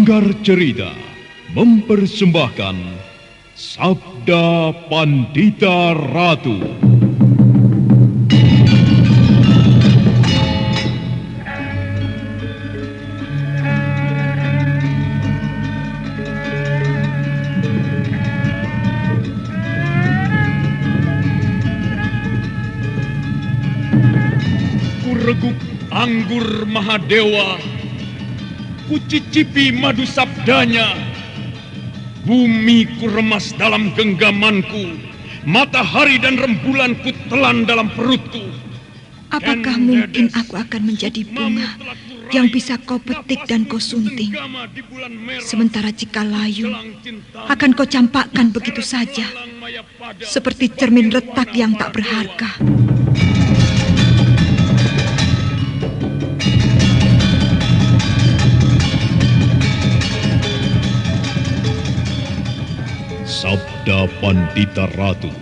Sanggar Cerita mempersembahkan Sabda Pandita Ratu. Kureguk anggur Mahadewa, kucicipi madu sabdanya. Bumi kuremas dalam genggamanku, matahari dan rembulan kutelan dalam perutku. Apakah mungkin aku akan menjadi bunga yang bisa kau petik dan kau sunting? Sementara jika layu, akan kau campakkan begitu saja, seperti cermin retak yang tak berharga. Sabda Pandita Ratu,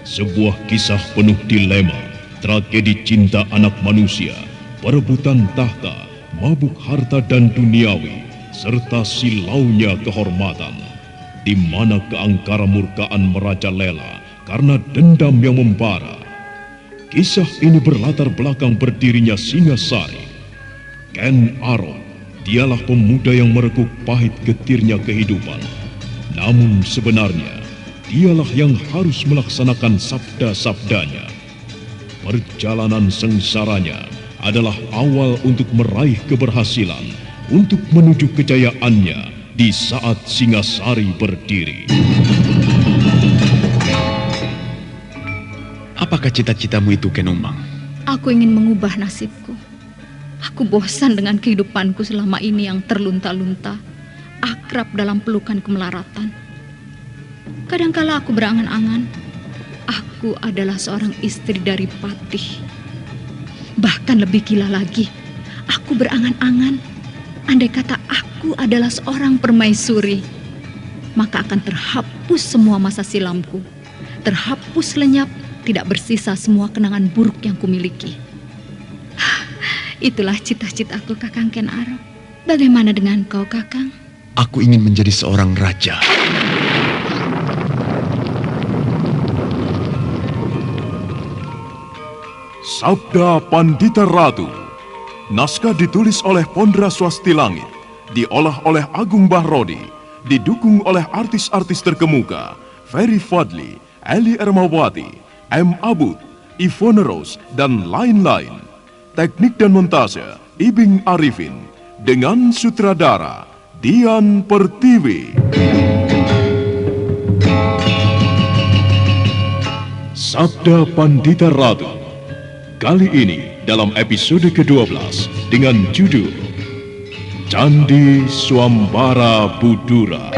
sebuah kisah penuh dilema, tragedi cinta anak manusia, perebutan tahta, mabuk harta dan duniawi, serta silaunya kehormatan, di mana keangkara murkaan merajalela karena dendam yang membara. Kisah ini berlatar belakang berdirinya Singasari. Ken Arok, dialah pemuda yang merekuk pahit getirnya kehidupan. Namun sebenarnya, dialah yang harus melaksanakan sabda-sabdanya. Perjalanan sengsaranya adalah awal untuk meraih keberhasilan, untuk menuju kejayaannya di saat Singasari berdiri. Apakah cita-citamu itu, Ken Umang? Aku ingin mengubah nasibku. Aku bosan dengan kehidupanku selama ini yang terlunta-lunta, akrab dalam pelukan kemelaratan. Kadangkala aku berangan-angan, aku adalah seorang istri dari Patih. Bahkan lebih gila lagi, aku berangan-angan, andai kata aku adalah seorang permaisuri, maka akan terhapus semua masa silamku, terhapus lenyap, tidak bersisa semua kenangan buruk yang kumiliki. Itulah cita-citaku, Kakang Ken Arok. Bagaimana dengan kau, Kakang? Aku ingin menjadi seorang raja. Sabda Pandita Ratu. Naskah ditulis oleh Pondra Swasti Langit, diolah oleh Agung Bahrodi, didukung oleh artis-artis terkemuka Ferry Fadli, Eli Ermawati, M. Abud, Ivone Rose, dan lain-lain. Teknik dan montase Ibing Arifin, dengan sutradara Dian Pertiwi. Sabda Pandita Ratu, kali ini dalam episode ke-12 dengan judul Candi Swambara Budura.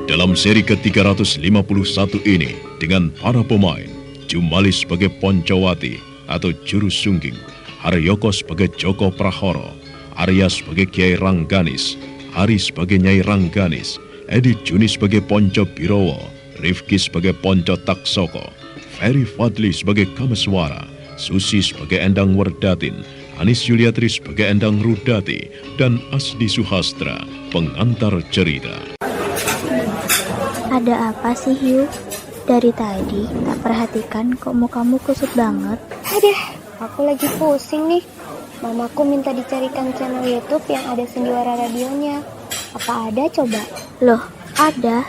Dalam seri ke-351 ini, dengan para pemain, Jumali sebagai Poncowati atau Juru Sungging, Haryoko sebagai Joko Prahoro, Arya sebagai Kiai Rangganis, Ari sebagai Nyai Rangganis, Edi Juni sebagai Ponco Birowo, Rifki sebagai Ponco Taksoko, Ferry Fadli sebagai Kameswara, Susi sebagai Endang Werdatin, Anis Yuliatri sebagai Endang Rudati, dan Asdi Suhastra, pengantar cerita. Ada apa sih, Hiu? Dari tadi tak perhatikan kok mukamu kusut banget. Aduh, aku lagi pusing nih. Mamaku minta dicarikan channel YouTube yang ada sendiwara radionya. Apa ada coba? Loh, ada.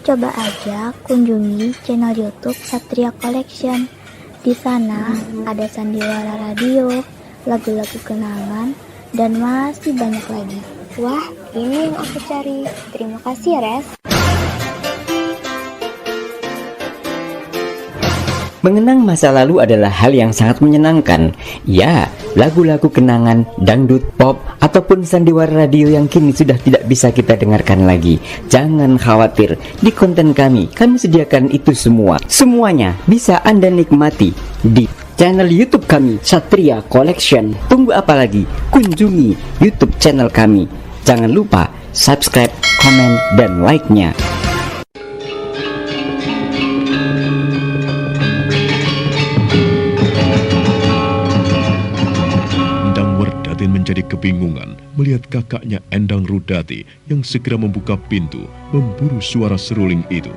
Coba aja kunjungi channel YouTube Satria Collection. Di sana ada sandiwara radio, lagu-lagu kenangan, dan masih banyak lagi. Wah, ini yang aku cari. Terima kasih ya, Res. Mengenang masa lalu adalah hal yang sangat menyenangkan. Ya, lagu-lagu kenangan, dangdut, pop, ataupun sandiwara radio yang kini sudah tidak bisa kita dengarkan lagi. Jangan khawatir, di konten kami sediakan itu semua. Semuanya bisa Anda nikmati di channel YouTube kami, Satria Collection. Tunggu apa lagi? Kunjungi YouTube channel kami. Jangan lupa subscribe, komen, dan like-nya. menjadi kebingungan melihat kakaknya Endang Rudati yang segera membuka pintu memburu suara seruling itu.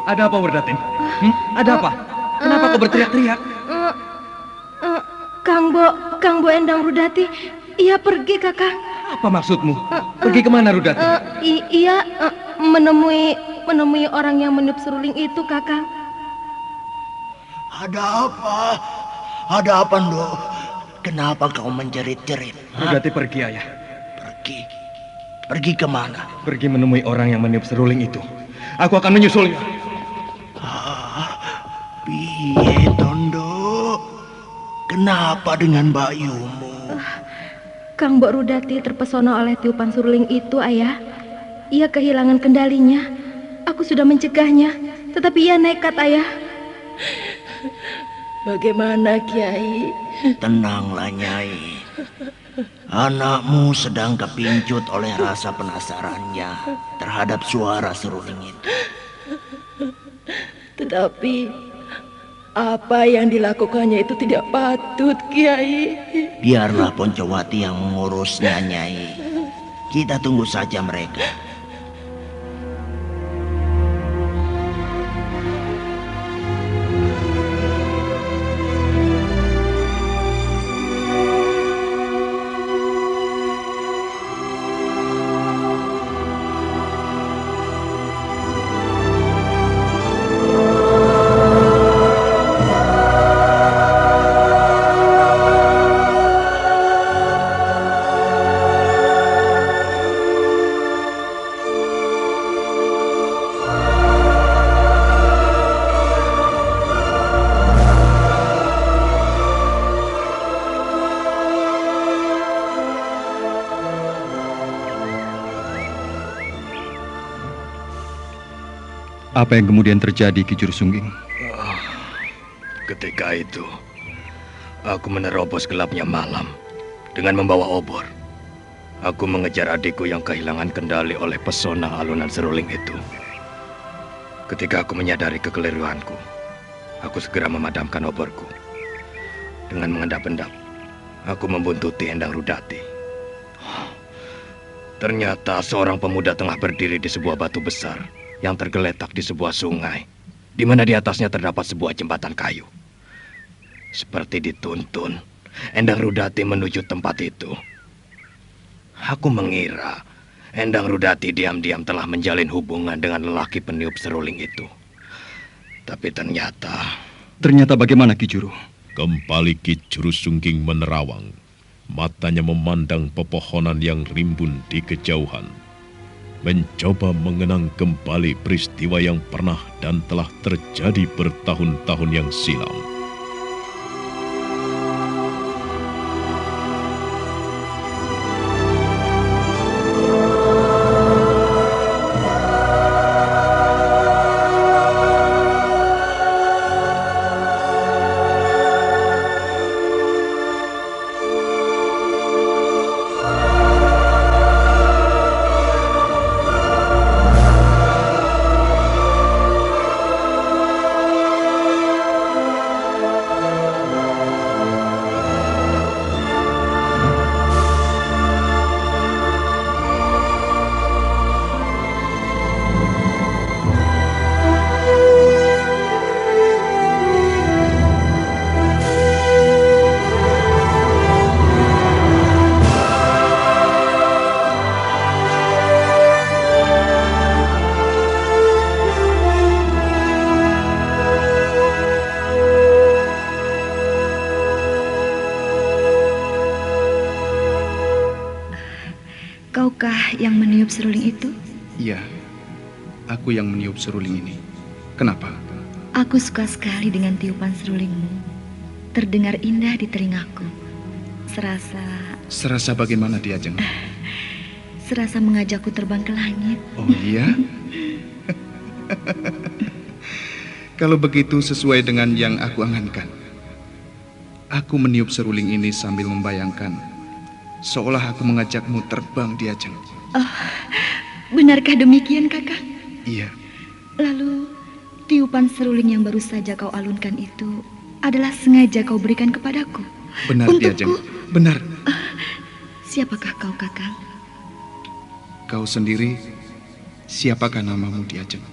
Ada apa, Werdatin? Ada apa? Kenapa kau berteriak-teriak? Kang Bo Endang Rudati, ia pergi, Kakang. Apa maksudmu? Pergi kemana, Rudati? Ia menemui orang yang meniup seruling itu, Kakang. Ada apa? Ada apa, Ndo? Kenapa kau menjerit-jerit? Rudati pergi, Ayah. Pergi? Pergi kemana? Pergi menemui orang yang meniup seruling itu. Aku akan menyusulnya. Piye, Tondo? Kenapa dengan bayumu? Kang Mbok Rudati terpesona oleh tiupan seruling itu, Ayah. Ia kehilangan kendalinya. Aku sudah mencegahnya, tetapi ia nekat, Ayah. Bagaimana, Kiai? Tenanglah, Nyai. Anakmu sedang kepincut oleh rasa penasarannya terhadap suara seruling itu. Tetapi apa yang dilakukannya itu tidak patut, Kiai. Biarlah Poncowati yang mengurusnya, Nyai. Kita tunggu saja mereka. Apa yang kemudian terjadi, Ki Jurusungging? Ketika itu, aku menerobos gelapnya malam dengan membawa obor. Aku mengejar adikku yang kehilangan kendali oleh pesona alunan seruling itu. Ketika aku menyadari kekeliruanku, aku segera memadamkan oborku. Dengan mengendap-endap, aku membuntuti Endang Rudati. Ternyata seorang pemuda tengah berdiri di sebuah batu besar yang tergeletak di sebuah sungai, di mana di atasnya terdapat sebuah jembatan kayu. Seperti dituntun, Endang Rudati menuju tempat itu. Aku mengira Endang Rudati diam-diam telah menjalin hubungan dengan lelaki peniup seruling itu. Tapi ternyata bagaimana, Ki Juru? Kembali Ki Jurusungging menerawang. Matanya memandang pepohonan yang rimbun di kejauhan, mencoba mengenang kembali peristiwa yang pernah dan telah terjadi bertahun-tahun yang silam. yang meniup seruling itu? Iya, aku yang meniup seruling ini. Kenapa? Aku suka sekali dengan tiupan serulingmu. Terdengar indah di telingaku. Serasa bagaimana dia, Jeng? Serasa mengajakku terbang ke langit. Oh iya? Kalau begitu sesuai dengan yang aku angankan. Aku meniup seruling ini sambil membayangkan seolah aku mengajakmu terbang di Ajeng. Oh, benarkah demikian, Kakang? Iya. Lalu, tiupan seruling yang baru saja kau alunkan itu adalah sengaja kau berikan kepadaku? Benar, Untukku? Di Ajeng. Benar. Siapakah kau, Kakang? Kau sendiri, siapakah namamu, Di Ajeng?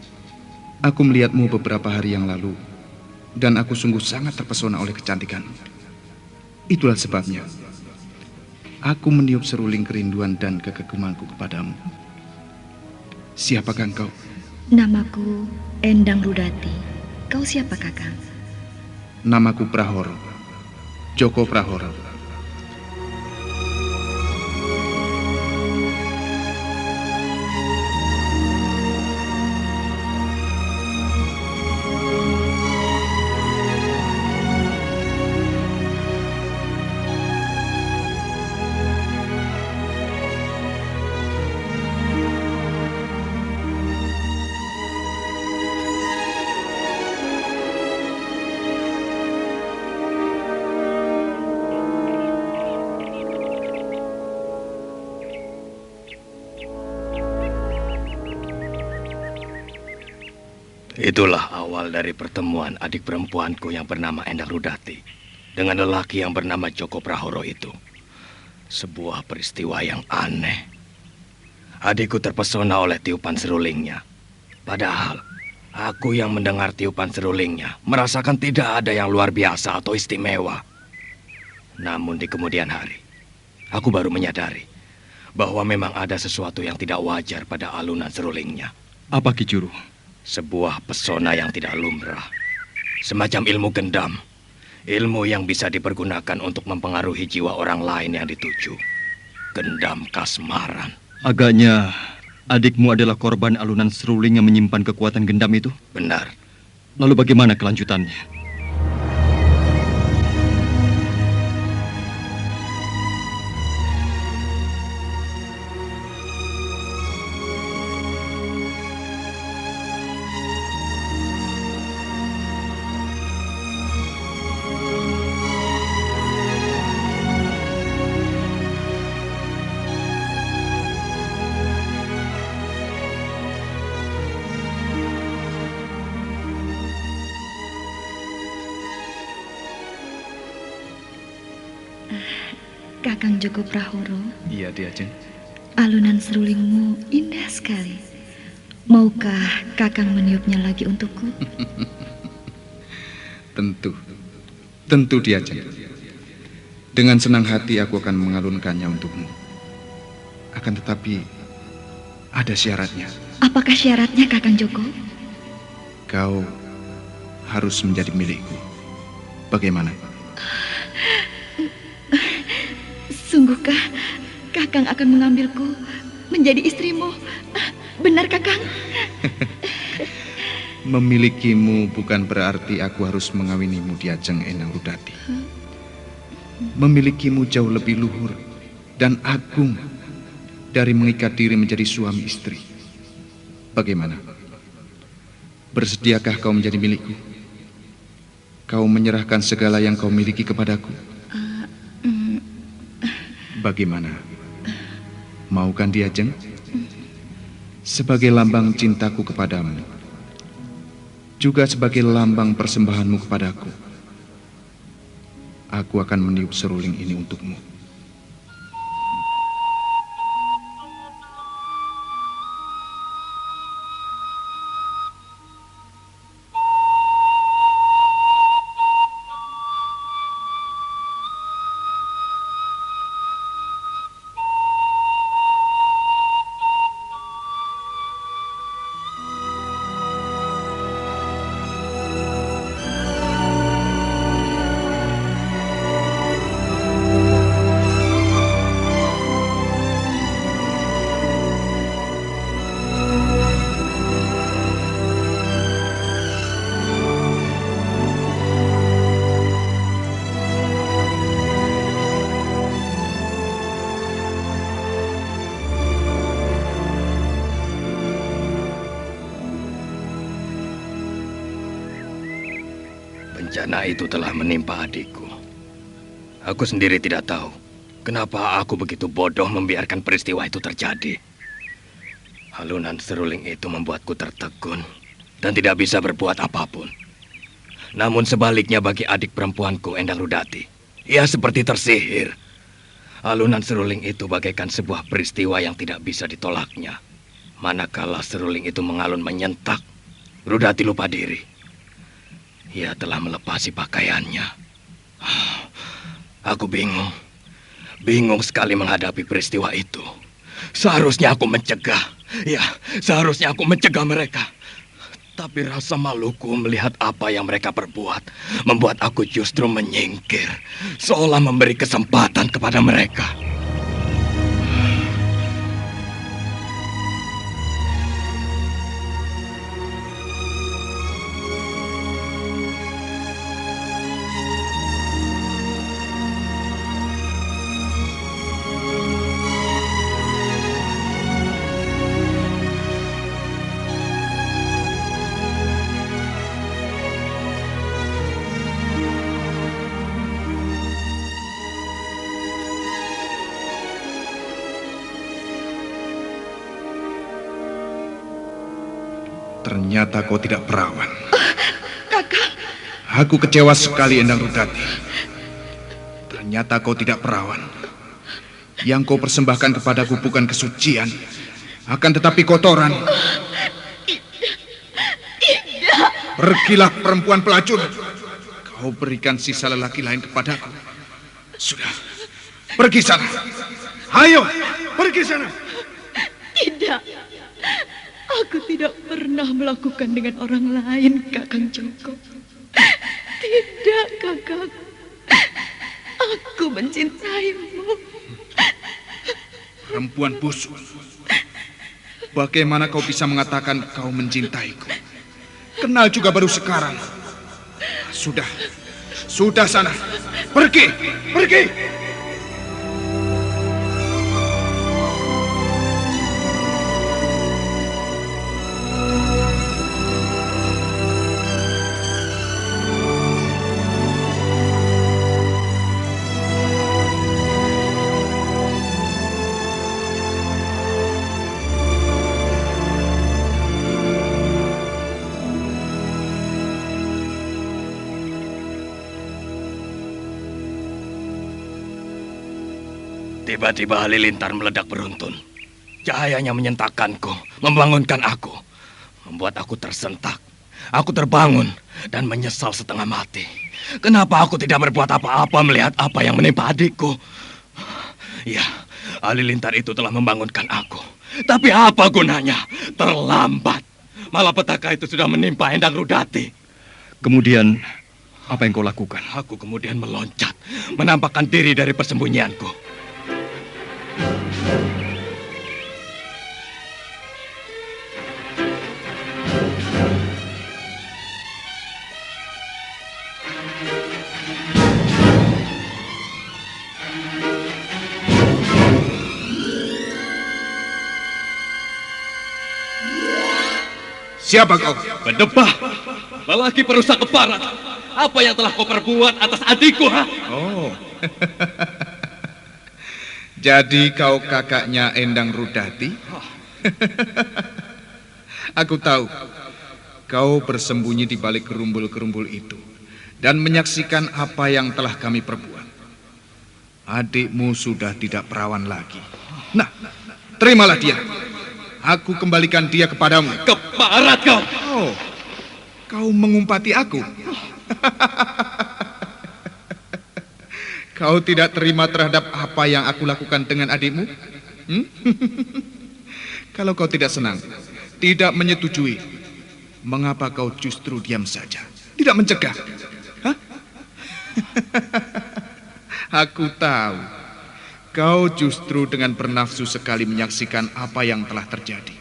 Aku melihatmu beberapa hari yang lalu, dan aku sungguh sangat terpesona oleh kecantikanmu. Itulah sebabnya aku meniup seruling kerinduan dan kekagumanku kepadamu. Siapakah engkau? Namaku Endang Rudati. Kau siapa, Kakang? Namaku Prahoro, Joko Prahoro. Itulah awal dari pertemuan adik perempuanku yang bernama Endang Rudati dengan lelaki yang bernama Joko Prahoro itu. Sebuah peristiwa yang aneh. Adikku terpesona oleh tiupan serulingnya. Padahal aku yang mendengar tiupan serulingnya merasakan tidak ada yang luar biasa atau istimewa. Namun di kemudian hari, aku baru menyadari bahwa memang ada sesuatu yang tidak wajar pada alunan serulingnya. Apa, Ki Juru? Sebuah pesona yang tidak lumrah. Semacam ilmu gendam. Ilmu yang bisa dipergunakan untuk mempengaruhi jiwa orang lain yang dituju. Gendam kasmaran. Agaknya adikmu adalah korban alunan seruling yang menyimpan kekuatan gendam itu? Benar. Lalu bagaimana kelanjutannya? Kakang Joko Prahoro. Iya, Di Ajeng. Alunan serulingmu indah sekali. Maukah Kakang meniupnya lagi untukku? Tentu Di Ajeng. Dengan senang hati aku akan mengalunkannya untukmu. Akan tetapi ada syaratnya. Apakah syaratnya, Kakang Joko? Kau harus menjadi milikku. Bagaimana? Sungguhkah Kakang akan mengambilku menjadi istrimu? Benar, Kakang? Memilikimu bukan berarti aku harus mengawinimu, Di Ajeng Endang Rudati. Memilikimu jauh lebih luhur dan agung dari mengikat diri menjadi suami istri. Bagaimana? Bersediakah kau menjadi milikku? Kau menyerahkan segala yang kau miliki kepadaku? Bagaimana? Mau kan, Di Ajeng? Sebagai lambang cintaku kepadamu, juga sebagai lambang persembahanmu kepadaku, aku akan meniup seruling ini untukmu. fitnah itu telah menimpa adikku. Aku sendiri tidak tahu kenapa aku begitu bodoh membiarkan peristiwa itu terjadi. Alunan seruling itu membuatku tertegun dan tidak bisa berbuat apapun. Namun sebaliknya bagi adik perempuanku, Endang Rudati, ia seperti tersihir. Alunan seruling itu bagaikan sebuah peristiwa yang tidak bisa ditolaknya. Manakala seruling itu mengalun menyentak, Rudati lupa diri. Ia telah melepasi pakaiannya. Aku bingung sekali menghadapi peristiwa itu. Seharusnya aku mencegah. Ya, seharusnya aku mencegah mereka. Tapi rasa maluku melihat apa yang mereka perbuat membuat aku justru menyingkir, seolah memberi kesempatan kepada mereka. Ternyata kau tidak perawan. Kakak. Aku kecewa sekali, Endang Rudati. Ternyata kau tidak perawan. Yang kau persembahkan kepadaku bukan kesucian, akan tetapi kotoran. Tidak. Pergilah perempuan pelacur. Kau berikan sisa lelaki lain kepadaku. Sudah, pergi sana. Ayo, pergi sana. Tidak. Aku tidak pernah melakukan dengan orang lain, Kakang Joko. Tidak, Kakang. Aku mencintaimu. Perempuan busuk. Bagaimana kau bisa mengatakan kau mencintaiku? Kenal juga baru sekarang. Sudah sana. Pergi. Tiba-tiba halilintar meledak beruntun. Cahayanya menyentakkanku, membangunkan aku. Membuat aku tersentak. Aku terbangun dan menyesal setengah mati. Kenapa aku tidak berbuat apa-apa melihat apa yang menimpa adikku? Ya, halilintar itu telah membangunkan aku. Tapi apa gunanya? Terlambat. Malapetaka itu sudah menimpa Endang Rudati. Kemudian, apa yang kau lakukan? Aku kemudian meloncat, menampakkan diri dari persembunyianku. Siapa kau? Bedebah, lelaki perusak keparat. Apa yang telah kau perbuat atas adikku, ha? Oh. Jadi kau kakaknya Endang Rudati? Aku tahu. Kau bersembunyi di balik kerumbul-kerumbul itu dan menyaksikan apa yang telah kami perbuat. Adikmu sudah tidak perawan lagi. Nah, terimalah dia. Aku kembalikan dia kepadamu. Keparat kau! Oh, kau mengumpati aku. Kau tidak terima terhadap apa yang aku lakukan dengan adikmu? Kalau kau tidak senang, tidak menyetujui, mengapa kau justru diam saja? Tidak mencegah? Hah? Aku tahu. Kau justru dengan bernafsu sekali menyaksikan apa yang telah terjadi.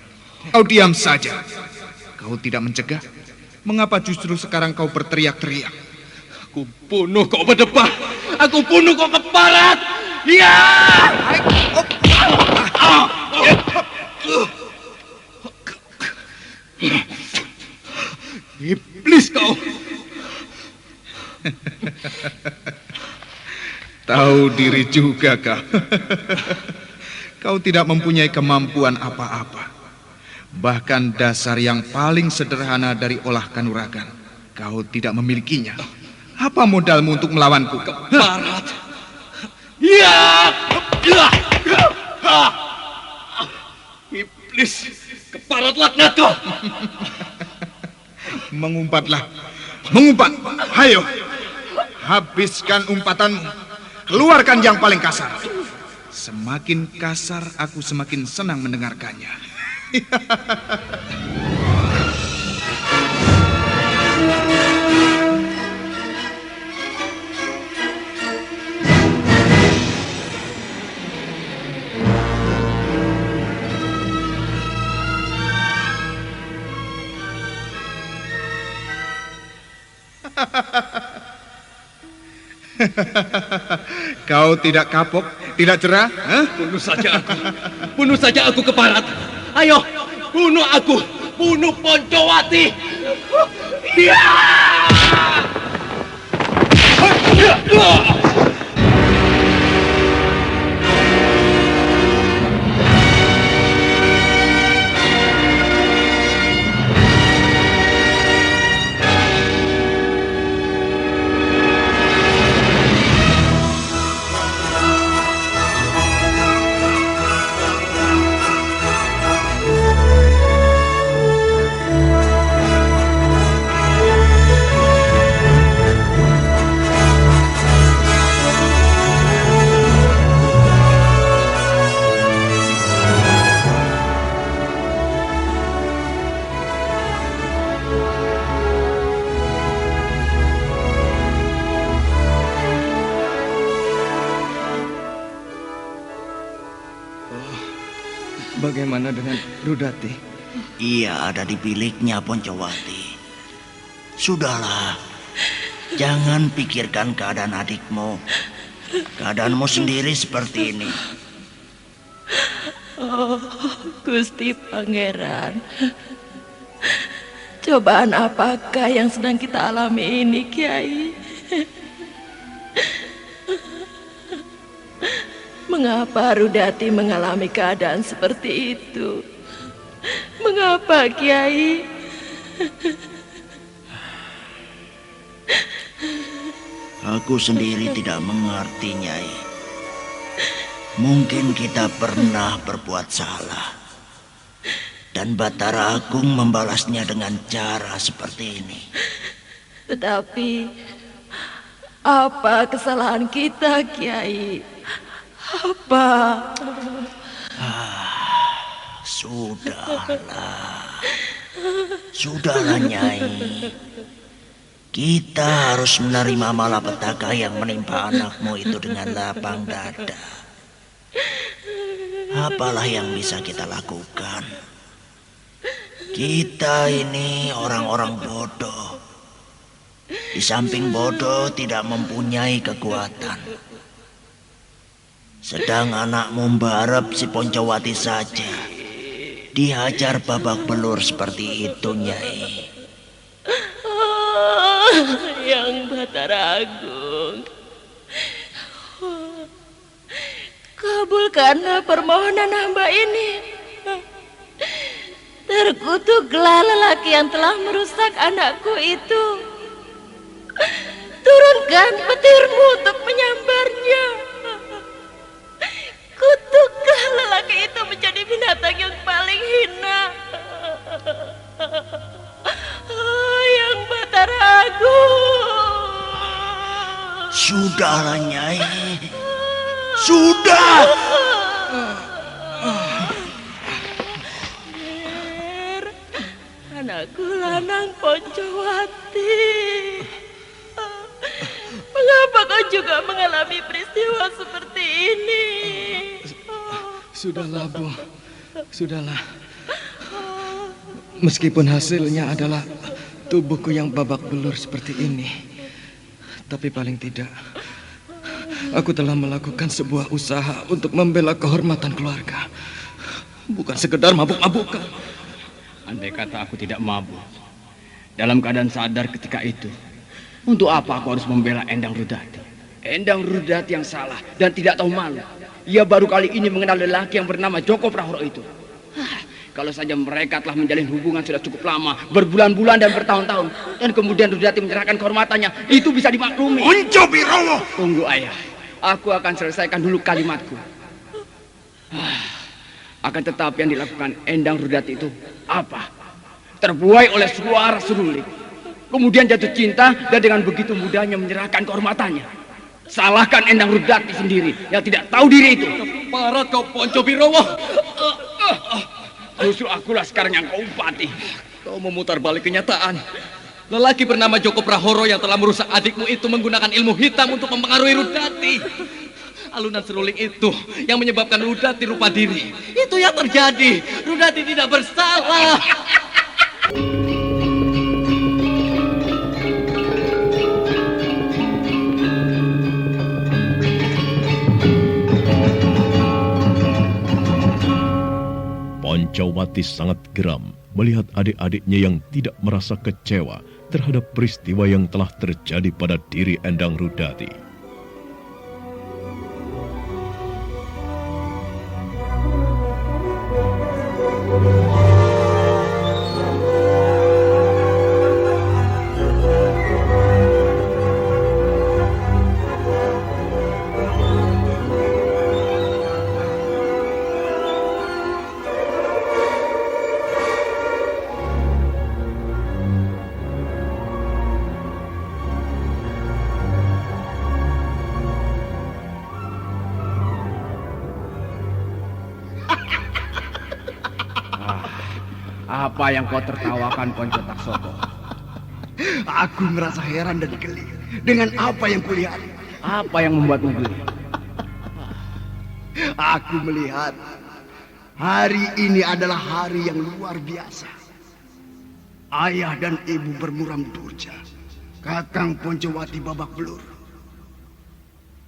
Kau diam saja. Kau tidak mencegah. Mengapa justru sekarang kau berteriak-teriak? Aku bunuh kau Bedebah. Aku bunuh kau keparat. Ya! Iblis kau. Tahu diri juga kau. Kau tidak mempunyai kemampuan apa-apa. Bahkan dasar yang paling sederhana dari olah kanuragan, kau tidak memilikinya. Apa modalmu untuk melawanku? Keparat. Ya! Iblis, keparat laknat kau. Mengumpat. Hayo, habiskan umpatanmu. Keluarkan yang paling kasar. Semakin kasar, aku semakin senang mendengarkannya. Kau tidak kapok, tidak cerah? Bunuh saja aku keparat. Ayo, bunuh aku, bunuh Poncowati. Ya! Bagaimana dengan Rudati? Ia ada di biliknya, Poncowati. Sudahlah, jangan pikirkan keadaan adikmu. Keadaanmu sendiri seperti ini. Oh, Gusti Pangeran. Cobaan apakah yang sedang kita alami ini, Kiai? Mengapa Rudati mengalami keadaan seperti itu? Mengapa, Kiai? Aku sendiri tidak mengerti, Nyai. Mungkin kita pernah berbuat salah. Dan Batara Agung membalasnya dengan cara seperti ini. Tetapi, apa kesalahan kita, Kiai? Apa? Sudahlah, Nyai. Kita harus menerima malapetaka yang menimpa anakmu itu dengan lapang dada. Apalah yang bisa kita lakukan? Kita ini orang-orang bodoh. Di samping bodoh tidak mempunyai kekuatan. Sedang anakmu Mbarep si Poncowati saja dihajar babak belur seperti itu, Nyai. Yang Batara Agung, kabulkanlah permohonan hamba ini. Terkutuklah lelaki yang telah merusak anakku itu. Turunkan petirmu untuk menyambarnya. Kutuklah lelaki itu menjadi binatang yang paling hina. Yang Batara Agung. Sudahlah, Nyai. Sudah. Anakku lanang Poncowati. Mengapa kau juga mengalami peristiwa seperti ini? Sudahlah, Bu. Sudahlah. Meskipun hasilnya adalah tubuhku yang babak belur seperti ini, tapi paling tidak aku telah melakukan sebuah usaha untuk membela kehormatan keluarga. Bukan sekedar mabuk-mabukan. Andai kata aku tidak mabuk, dalam keadaan sadar ketika itu, Untuk apa aku harus membela Endang Rudati? Endang Rudati yang salah dan tidak tahu malu. Ia baru kali ini mengenal lelaki yang bernama Joko Prahoro itu. Kalau saja mereka telah menjalin hubungan sudah cukup lama, berbulan-bulan dan bertahun-tahun, dan kemudian Rudati menyerahkan kehormatannya, itu bisa dimaklumi. Ponco Birowo! Tunggu ayah, aku akan selesaikan dulu kalimatku. Akan tetapi yang dilakukan Endang Rudati itu apa? Terbuai oleh suara seruling, kemudian jatuh cinta dan dengan begitu mudahnya menyerahkan kehormatannya. Salahkan Endang Rudati sendiri yang tidak tahu diri itu. Keparat kau Ponco Birowo. Justru akulah sekarang yang kau upati. Kau memutar balik kenyataan. Lelaki bernama Joko Prahoro yang telah merusak adikmu itu menggunakan ilmu hitam untuk mempengaruhi Rudati. Alunan seruling itu yang menyebabkan Rudati lupa diri. Itu yang terjadi. Rudati tidak bersalah. Poncowati sangat geram melihat adik-adiknya yang tidak merasa kecewa terhadap peristiwa yang telah terjadi pada diri Endang Rudati. Apa yang kau tertawakan, Ponco Taksoko? Aku merasa heran dan geli dengan apa yang kulihat. Apa yang membuatmu geli? Aku melihat hari ini adalah hari yang luar biasa. Ayah dan ibu bermuram durja. Kakang Poncowati babak belur.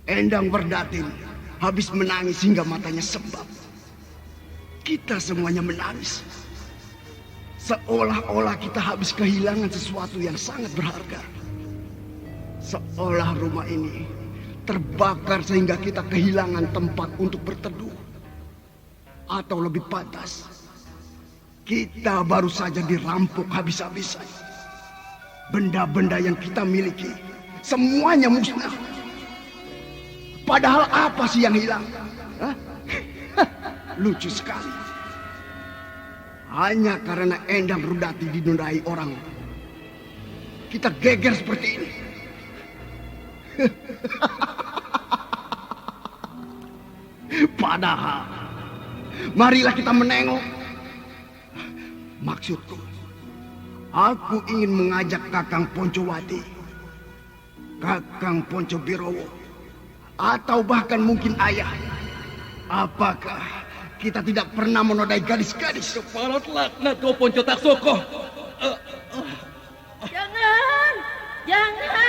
Endang Werdatin habis menangis hingga matanya sembab. Kita semuanya menangis. Seolah-olah kita habis kehilangan sesuatu yang sangat berharga. Seolah rumah ini terbakar sehingga kita kehilangan tempat untuk berteduh. Atau lebih pantas, kita baru saja dirampok habis-habisan. Benda-benda yang kita miliki semuanya musnah. Padahal apa sih yang hilang? Lucu sekali. Hanya karena Endang Rudati dinodai orang, kita geger seperti ini. Padahal, marilah kita menengok. Maksudku, aku ingin mengajak Kakang Poncowati, Kakang Ponco Birowo, atau bahkan mungkin ayah. Apakah kita tidak pernah menodai gadis-gadis? Keparat laknat kau Ponco Taksoko. Jangan! Jangan!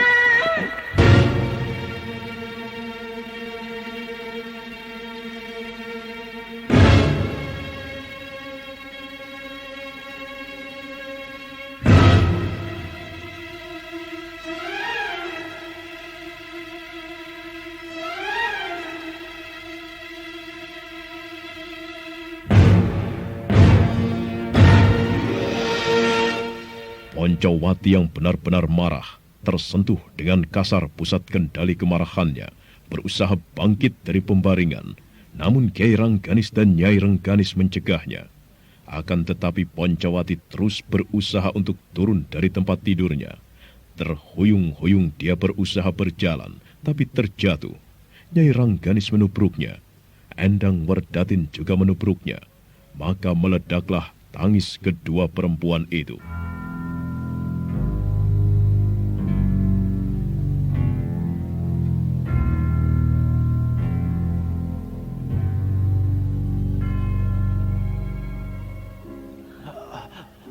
Poncowati yang benar-benar marah, tersentuh dengan kasar pusat kendali kemarahannya, berusaha bangkit dari pembaringan. Namun Kyai Rengganis dan Nyai Rengganis mencegahnya. Akan tetapi Poncowati terus berusaha untuk turun dari tempat tidurnya. Terhuyung-huyung dia berusaha berjalan, tapi terjatuh. Nyai Rengganis menubruknya. Endang Werdatin juga menubruknya. Maka meledaklah tangis kedua perempuan itu.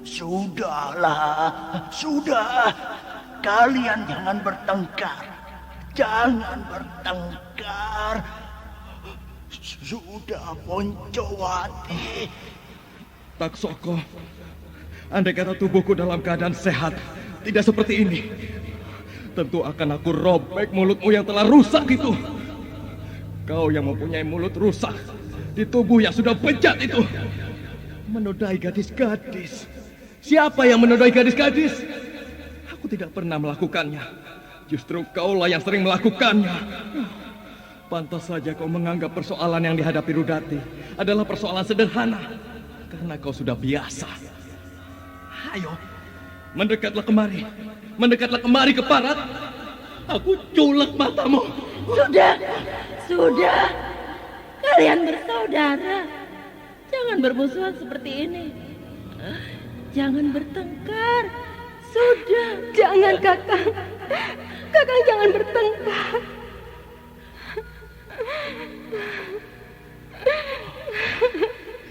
Sudahlah, sudah. Kalian jangan bertengkar. Jangan bertengkar. Sudah, Poncowati. Taksoko, andai kata tubuhku dalam keadaan sehat, tidak seperti ini. tentu akan aku robek mulutmu yang telah rusak itu. Kau yang mempunyai mulut rusak di tubuh yang sudah bejat itu. Menodai gadis-gadis. Siapa yang menodai gadis-gadis? Aku tidak pernah melakukannya. Justru kaulah yang sering melakukannya. Pantas saja kau menganggap persoalan yang dihadapi Rudati adalah persoalan sederhana. Karena kau sudah biasa. Ayo, mendekatlah kemari. Mendekatlah kemari ke Parat. Aku culek matamu. Sudah. Kalian bersaudara. Jangan bermusuhan seperti ini. Jangan bertengkar. Sudah. Jangan, Kakang. Kakang jangan bertengkar.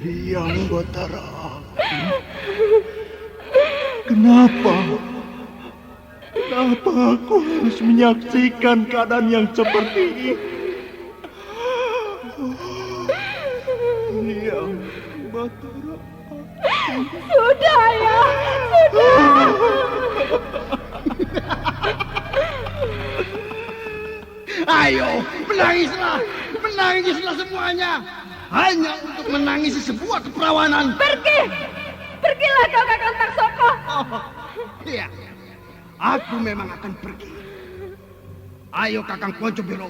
Yang Batara, kenapa aku harus menyaksikan keadaan yang seperti ini? Yang Batara, Sudah ya, sudah. Ayo, menangislah semuanya. Hanya untuk menangisi sebuah keperawanan. Pergilah kau, Kakang Taksoko. Iya, aku memang akan pergi. Ayo Kakang Poncobiro,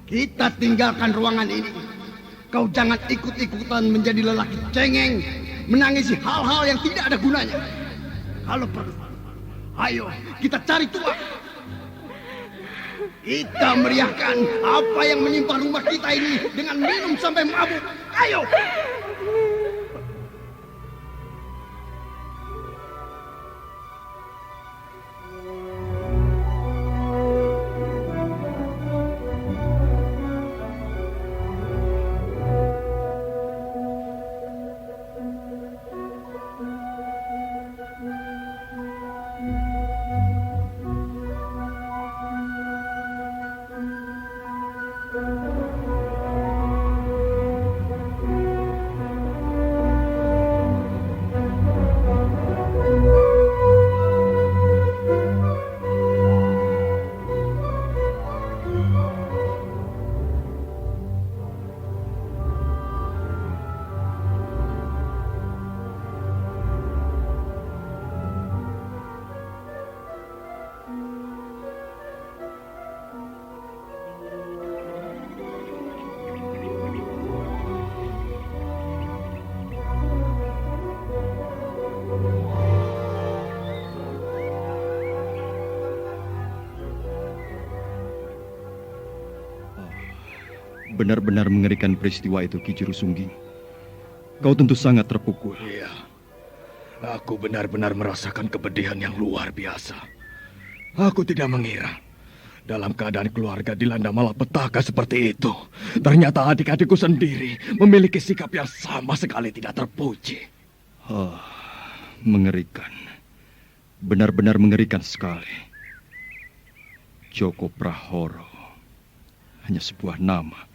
kita tinggalkan ruangan ini. Kau jangan ikut-ikutan menjadi lelaki cengeng, menangisi hal-hal yang tidak ada gunanya. Kalau perlu, ayo kita cari tuan. Kita meriahkan apa yang menimpa rumah kita ini dengan minum sampai mabuk. Ayo! Benar-benar mengerikan peristiwa itu, Ki Jurusungging. Kau tentu sangat terpukul. Iya, aku benar-benar merasakan kepedihan yang luar biasa. Aku tidak mengira dalam keadaan keluarga dilanda malapetaka seperti itu. Ternyata adik-adikku sendiri memiliki sikap yang sama sekali tidak terpuji. Mengerikan. Benar-benar mengerikan sekali. Joko Prahoro hanya sebuah nama.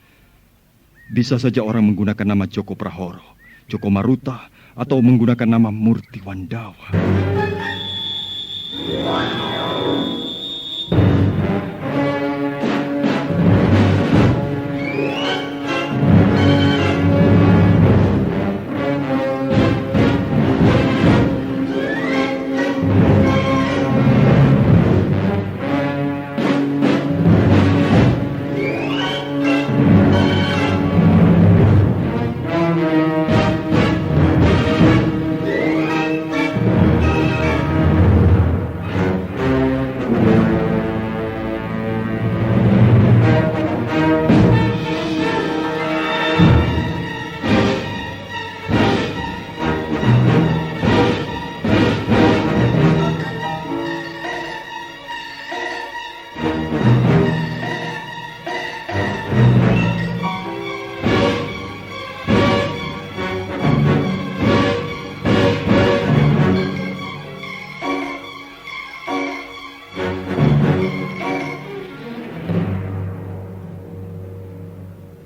Bisa saja orang menggunakan nama Joko Prahoro, Joko Maruta, atau menggunakan nama Murti Wandawa.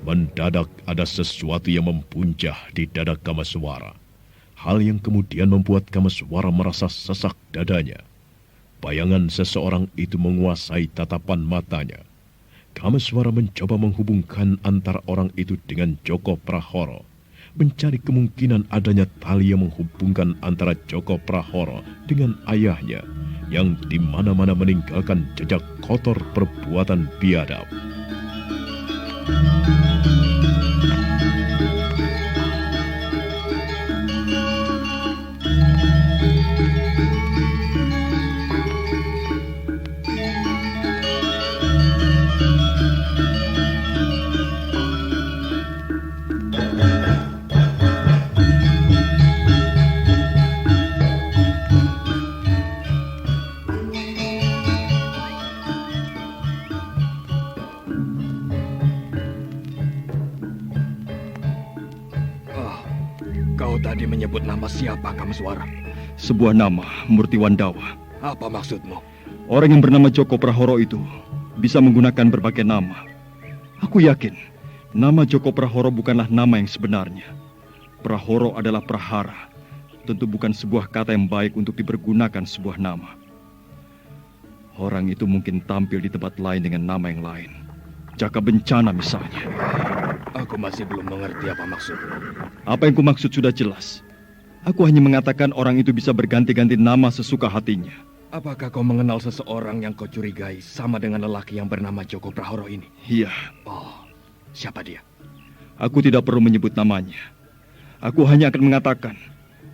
Mendadak ada sesuatu yang mempuncah di dada Kamaswara. Hal yang kemudian membuat Kamaswara merasa sesak dadanya. Bayangan seseorang itu menguasai tatapan matanya. Kameswara mencoba menghubungkan antara orang itu dengan Joko Prahoro, mencari kemungkinan adanya tali yang menghubungkan antara Joko Prahoro dengan ayahnya, yang di mana-mana meninggalkan jejak kotor perbuatan biadab. Kau tadi menyebut nama siapa, Kameswara? Sebuah nama, Murtiwandawa. Apa maksudmu? Orang yang bernama Joko Prahoro itu bisa menggunakan berbagai nama. Aku yakin nama Joko Prahoro bukanlah nama yang sebenarnya. Prahoro adalah prahara. Tentu bukan sebuah kata yang baik untuk dipergunakan sebuah nama. Orang itu mungkin tampil di tempat lain dengan nama yang lain. Jaka Bencana misalnya. Aku masih belum mengerti apa maksudmu. Apa yang kumaksud sudah jelas. Aku hanya mengatakan orang itu bisa berganti-ganti nama sesuka hatinya. Apakah kau mengenal seseorang yang kau curigai sama dengan lelaki yang bernama Joko Prahoro ini? Iya. Oh, siapa dia? Aku tidak perlu menyebut namanya. Aku hanya akan mengatakan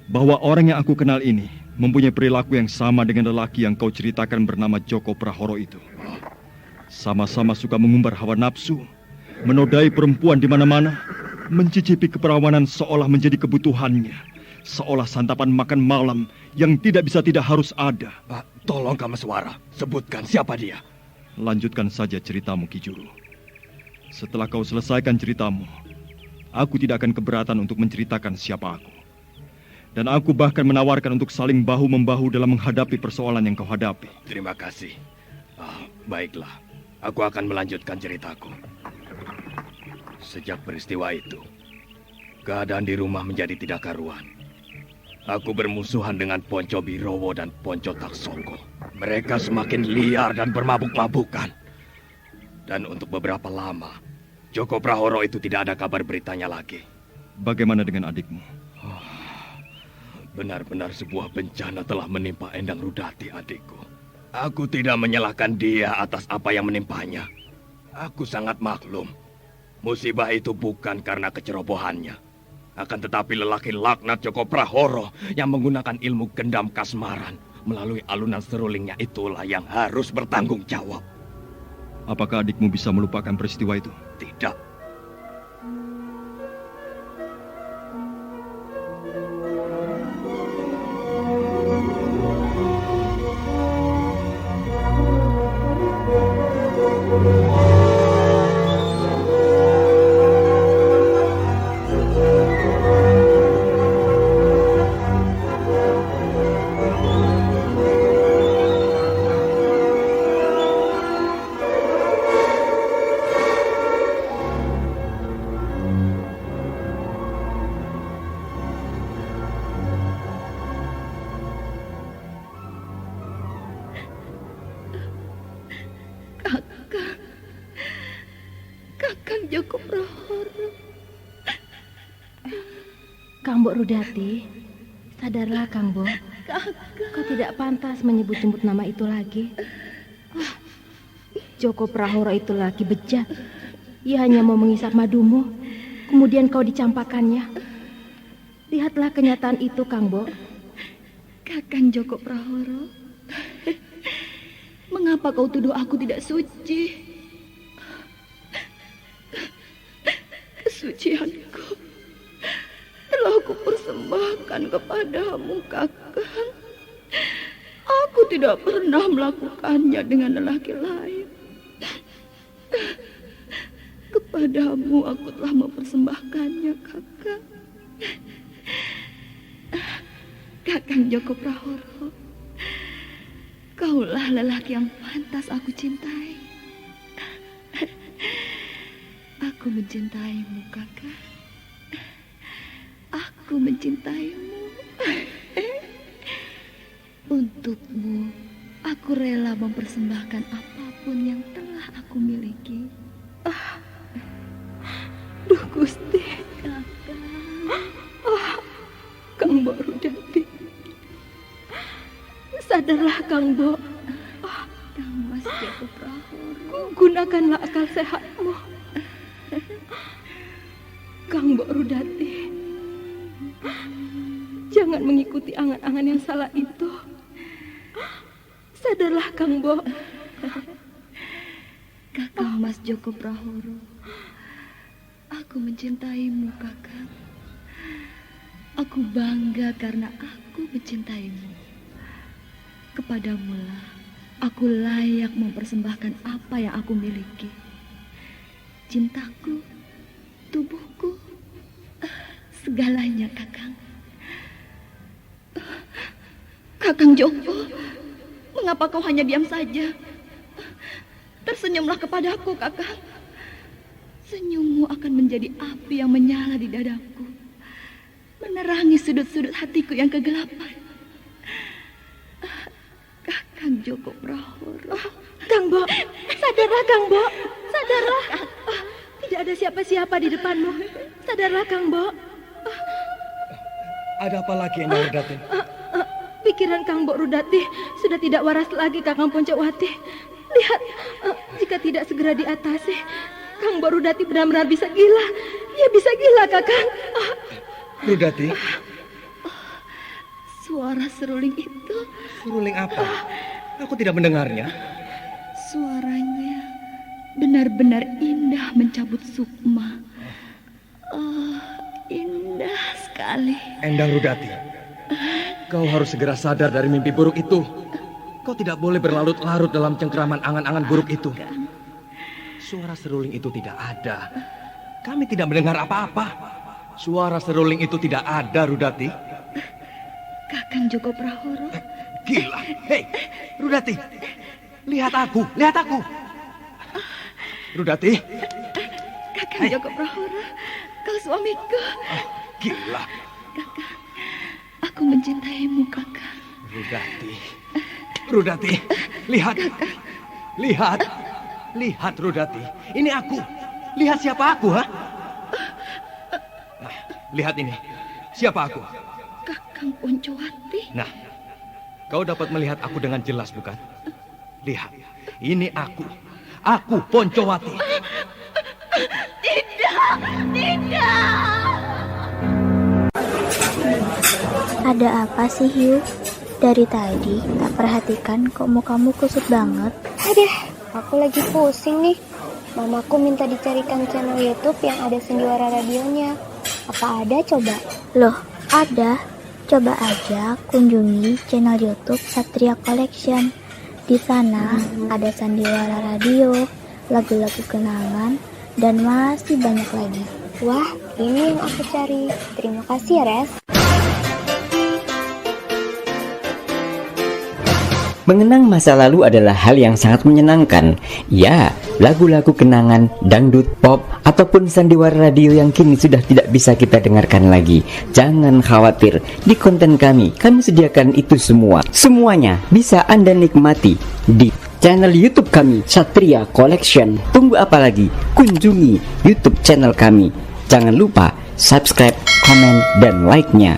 bahwa orang yang aku kenal ini mempunyai perilaku yang sama dengan lelaki yang kau ceritakan bernama Joko Prahoro itu. Sama-sama suka mengumbar hawa nafsu, menodai perempuan di mana-mana, mencicipi keperawanan seolah menjadi kebutuhannya, seolah santapan makan malam yang tidak bisa tidak harus ada. Tolong Kameswara, sebutkan siapa dia. Lanjutkan saja ceritamu, Ki Juru. Setelah kau selesaikan ceritamu, aku tidak akan keberatan untuk menceritakan siapa aku. Dan aku bahkan menawarkan untuk saling bahu-membahu dalam menghadapi persoalan yang kau hadapi. Terima kasih. Baiklah. Aku akan melanjutkan ceritaku. Sejak peristiwa itu, keadaan di rumah menjadi tidak karuan. Aku bermusuhan dengan Ponco Birowo dan Ponco Taksongko. Mereka semakin liar dan bermabuk-mabukan. Dan untuk beberapa lama, Joko Prahoro itu tidak ada kabar beritanya lagi. Bagaimana dengan adikmu? Benar-benar sebuah bencana telah menimpa Endang Rudati, adikku. Aku tidak menyalahkan dia atas apa yang menimpanya. Aku sangat maklum. Musibah itu bukan karena kecerobohannya. Akan tetapi lelaki laknat Joko Prahoro yang menggunakan ilmu gendam kasmaran melalui alunan serulingnya itulah yang harus bertanggung jawab. Apakah adikmu bisa melupakan peristiwa itu? Tidak. Kakang Joko Prahoro. Kang Mbok Rudati, sadarlah Kang Mbok. Kau tidak pantas menyebut-nyebut nama itu lagi. Joko Prahoro itu laki bejat. Ia hanya mau mengisap madumu, kemudian kau dicampakannya. Lihatlah kenyataan itu, Kang Mbok. Kakang Joko Prahoro, mengapa kau tuduh aku tidak suci? Kesucianku telah aku persembahkan kepadamu, Kakang. Aku tidak pernah melakukannya dengan lelaki lain. Kepadamu aku telah mempersembahkannya, Kakang. Kakang Joko Prahoro, kaulah lelaki yang pantas aku cintai. Aku mencintaimu, Kakang. Aku mencintaimu. Untukmu, Aku rela mempersembahkan apapun yang telah aku miliki. Duh Gusti. Kang Mbok Rudati. Sadarlah Kang Mbok. Kang Mas Joko Prahoro, Gunakanlah akal sehatmu. Kang Mbok Rudati, jangan mengikuti angan-angan yang salah itu. Sadarlah Kang Mbok. Kakang Mas Joko Prahoro, aku mencintaimu, Kakang. Aku bangga karena aku mencintaimu. Kepadamu lah aku layak mempersembahkan apa yang aku miliki. Cintaku, tubuhku, segalanya, Kakang. Kakang Joko, mengapa kau hanya diam saja? Tersenyumlah kepadaku, Kakang. Senyummu akan menjadi api yang menyala di dadaku, menerangi sudut-sudut hatiku yang kegelapan. Kakang Joko Prahoro. Kang Mbok, sadarlah Kang Mbok, sadarlah. Tidak ada siapa-siapa di depanmu. Sadarlah Kang Mbok. Ada apa lagi, Endang Rudati? Pikiran Kang Mbok Rudati sudah tidak waras lagi, Kakang Poncowati. Lihat, jika tidak segera diatasi, Kang Mbok Rudati benar-benar bisa gila. Ya bisa gila, Kakang. Rudati? Suara seruling itu. Seruling apa? Aku tidak mendengarnya. Suaranya benar-benar indah mencabut sukma. Indah sekali. Endang Rudati, kau harus segera sadar dari mimpi buruk itu. Kau tidak boleh berlarut-larut dalam cengkeraman angan-angan buruk itu. Suara seruling itu tidak ada. Kami tidak mendengar apa-apa. Suara seruling itu tidak ada, Rudati. Kakang Joko Prahoro. Gila. Hei, Rudati. Lihat aku, lihat aku. Rudati. Kakang Joko Prahoro, kau suamiku. Gila. Kakang, aku mencintaimu, Kakang. Rudati. Rudati, lihat. Kakang. Lihat. Lihat, Rudati. Ini aku. Lihat siapa aku, ha? Nah, lihat ini. Siapa aku? Kakang Poncowati. Nah, kau dapat melihat aku dengan jelas, bukan? Lihat, ini aku. Aku Poncowati. Tidak, tidak. Ada apa sih, Hiu? Dari tadi tak perhatikan kok mukamu kusut banget. Aduh, aku lagi pusing nih. Mamaku minta dicarikan channel YouTube yang ada sendiwara radionya. Apa ada coba? Loh, ada. Coba aja kunjungi channel YouTube Satria Collection. Di sana ada sandiwara radio, lagu-lagu kenangan, dan masih banyak lagi. Wah, ini yang aku cari. Terima kasih ya, Res. Mengenang masa lalu adalah hal yang sangat menyenangkan. Ya, lagu-lagu kenangan, dangdut, pop, ataupun sandiwara radio yang kini sudah tidak bisa kita dengarkan lagi. Jangan khawatir, di konten kami sediakan itu semua. Semuanya bisa Anda nikmati di channel YouTube kami, Satria Collection. Tunggu apa lagi? Kunjungi YouTube channel kami. Jangan lupa subscribe, komen, dan like-nya.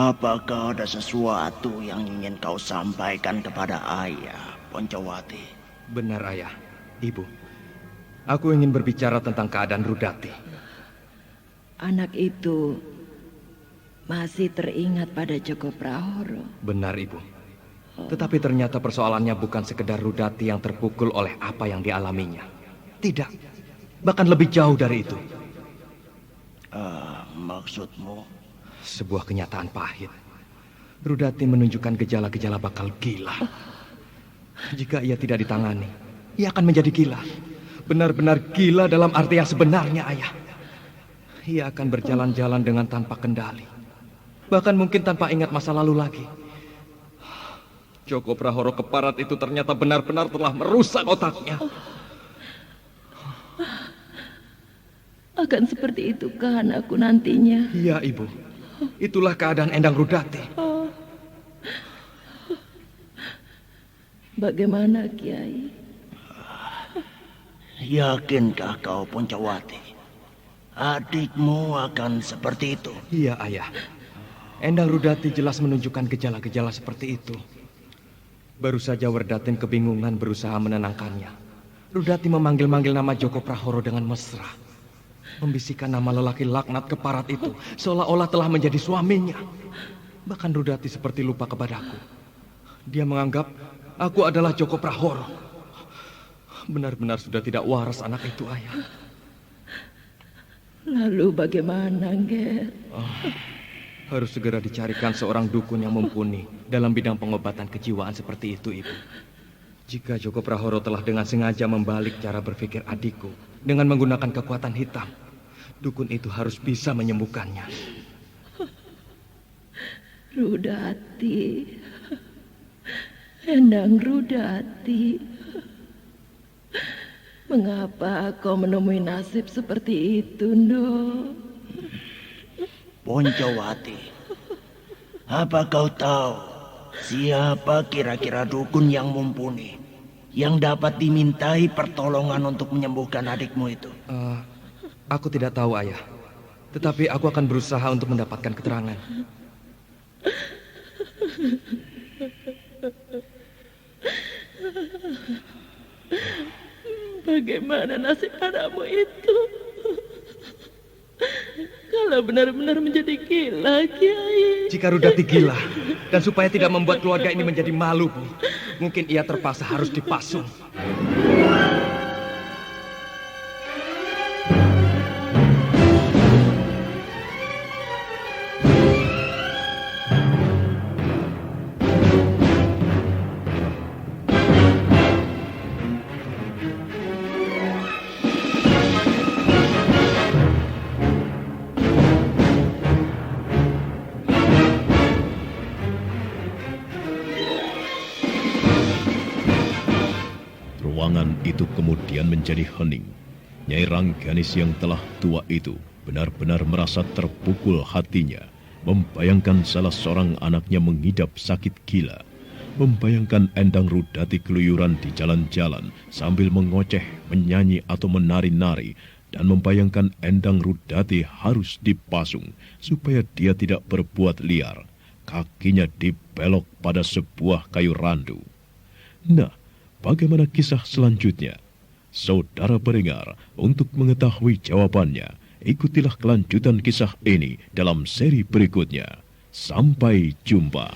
apakah ada sesuatu yang ingin kau sampaikan kepada ayah, Poncowati? Benar, ayah. Ibu, aku ingin berbicara tentang keadaan Rudati. Anak itu masih teringat pada Joko Prahoro. Benar, Ibu. Tetapi ternyata persoalannya bukan sekedar Rudati yang terpukul oleh apa yang dialaminya. Tidak, bahkan lebih jauh dari itu. Maksudmu? Sebuah kenyataan pahit. Rudati menunjukkan gejala-gejala bakal gila. Jika ia tidak ditangani, ia akan menjadi gila. Benar-benar gila dalam arti yang sebenarnya, ayah. Ia akan berjalan-jalan dengan tanpa kendali. Bahkan mungkin tanpa ingat masa lalu lagi. Joko Prahoro Keparat itu ternyata benar-benar telah merusak otaknya. Akan seperti itu kan aku nantinya? Iya, Ibu. Itulah keadaan Endang Rudati. Bagaimana, Kiai? Yakinkah kau, Poncowati? Adikmu akan seperti itu? Iya, ayah. Endang Rudati jelas menunjukkan gejala-gejala seperti itu. Baru saja Werdatin kebingungan berusaha menenangkannya. Rudati memanggil-manggil nama Joko Prahoro dengan mesra. Membisikkan nama lelaki laknat Keparat itu seolah-olah telah menjadi suaminya. Bahkan Rudati seperti lupa kepadaku. Dia menganggap aku adalah Joko Prahoro. Benar-benar sudah tidak waras anak itu, ayah. Lalu bagaimana, Ger? Harus segera dicarikan seorang dukun yang mumpuni dalam bidang pengobatan kejiwaan seperti itu, Ibu. Jika Joko Prahoro telah dengan sengaja membalik cara berpikir adikku dengan menggunakan kekuatan hitam, dukun itu harus bisa menyembuhkannya. Rudati, Endang Rudati, mengapa kau menemui nasib seperti itu, Nduk? Poncowati, apa kau tahu siapa kira-kira dukun yang mumpuni yang dapat dimintai pertolongan untuk menyembuhkan adikmu itu? Aku tidak tahu, ayah. Tetapi aku akan berusaha untuk mendapatkan keterangan. Bagaimana nasib anakmu itu? Kalau benar-benar menjadi gila, Kiai. Jika Rudati gila, dan supaya tidak membuat keluarga ini menjadi malu, Bu, mungkin ia terpaksa harus dipasung. Ruangan itu kemudian menjadi hening. Nyai Rangganis yang telah tua itu benar-benar merasa terpukul hatinya, membayangkan salah seorang anaknya mengidap sakit gila, membayangkan Endang Rudati keluyuran di jalan-jalan sambil mengoceh, menyanyi atau menari-nari, dan membayangkan Endang Rudati harus dipasung supaya dia tidak berbuat liar, kakinya dibelok pada sebuah kayu randu. Nah, bagaimana kisah selanjutnya? Saudara pendengar, untuk mengetahui jawabannya, ikutilah kelanjutan kisah ini dalam seri berikutnya. Sampai jumpa.